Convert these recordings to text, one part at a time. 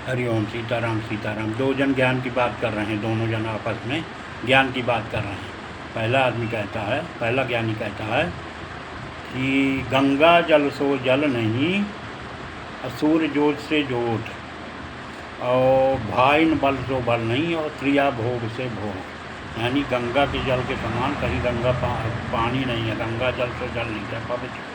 हरिओम सीताराम सीताराम। दो जन ज्ञान की बात कर रहे हैं, दोनों जन आपस में ज्ञान की बात कर रहे हैं। पहला आदमी कहता है, पहला ज्ञानी कहता है कि गंगा जल सो जल नहीं, सूर्य जोत से जोत, और भाई न बल सो बल नहीं, और क्रिया भोग से भोग। यानी गंगा के जल के समान कहीं गंगा पानी नहीं है, गंगा जल से जल नहीं है, पवित्र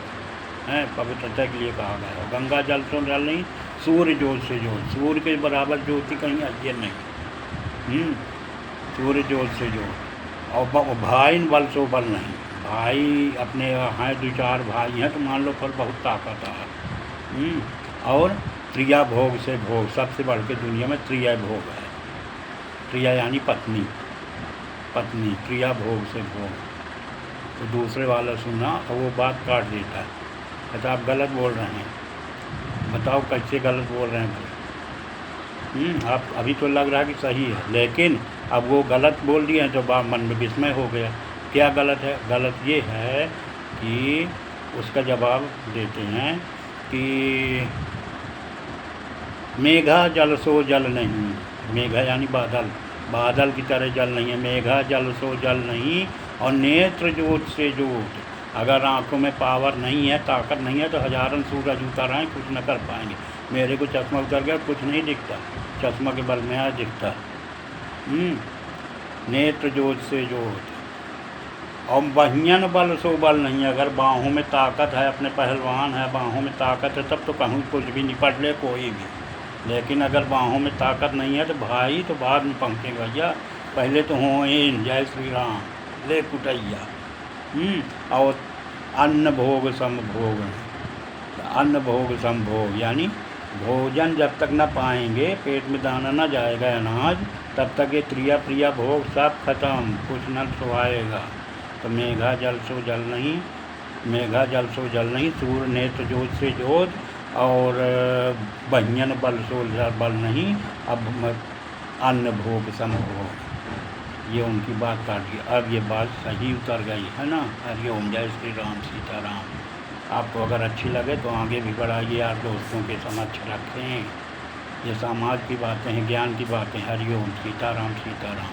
है, पवित्रता के लिए कहा गया है। गंगा जल से जल नहीं, सूर्य जोत से जोत, सूर्य के बराबर ज्योति कहीं अजय नहीं। सूर्य जोत से जोत, और भाई न बल सो बल नहीं, भाई अपने हैं, दो चार भाई हैं तो मान लो पर बहुत ताकत है। और क्रिया भोग से भोग, सबसे बढ़ के दुनिया में क्रिया भोग है। क्रिया यानी पत्नी, पत्नी क्रिया भोग से भोग। तो दूसरे वाला सुना और वो बात काट देता है, कहता आप गलत बोल रहे हैं, बताओ कैसे गलत बोल रहे हैं भाई। आप अभी तो लग रहा है कि सही है, लेकिन अब वो गलत बोल दिए हैं तो मन में विस्मय हो गया। क्या गलत है? गलत ये है कि उसका जवाब देते हैं कि मेघा जल सो जल नहीं, मेघा यानी बादल, बादल की तरह जल नहीं है। मेघा जल सो जल नहीं, और नेत्र जोत से जोत। अगर आंखों में पावर नहीं है, ताकत नहीं है, तो हजारों सूरज उतर आए, कुछ न कर पाएंगे। मेरे को चश्मा उतर गया, कुछ नहीं दिखता, चश्मा के बल में आज दिखता। नेत्र जोत से जोत, और बहियन बल सो बल नहीं। अगर बाहों में ताकत है, अपने पहलवान है, बाहों में ताकत है, तब तो कहूँ कुछ भी निपट ले कोई भी। लेकिन अगर बाहों में ताकत नहीं है तो भाई तो बाद में पहुँचेगा भैया, पहले तो हो इन जय श्री राम ले कुटैया। और अन्न भोग समभोग, अन्न भोग समभोग यानी भोजन जब तक न पाएंगे, पेट में दाना न जाएगा अनाज, तब तक ये क्रिया प्रिया भोग सब खत्म, कुछ न सुहाएगा। तो मेघा जल सो जल नहीं, मेघा जल सो जल नहीं, सूर्य नेत्र जोत से जोत, और बहियन बल सो बल नहीं, अब अन्न भोग समभोग। ये उनकी बात काट दी। अब ये बात सही उतर गई है ना। हरिओम, जय श्री राम सीताराम। आपको अगर अच्छी लगे तो आगे भी बढ़ाइए, यार दोस्तों के समक्ष रखें। ये समाज की बातें हैं, ज्ञान की बातें। हरिओम, सीताराम सीताराम।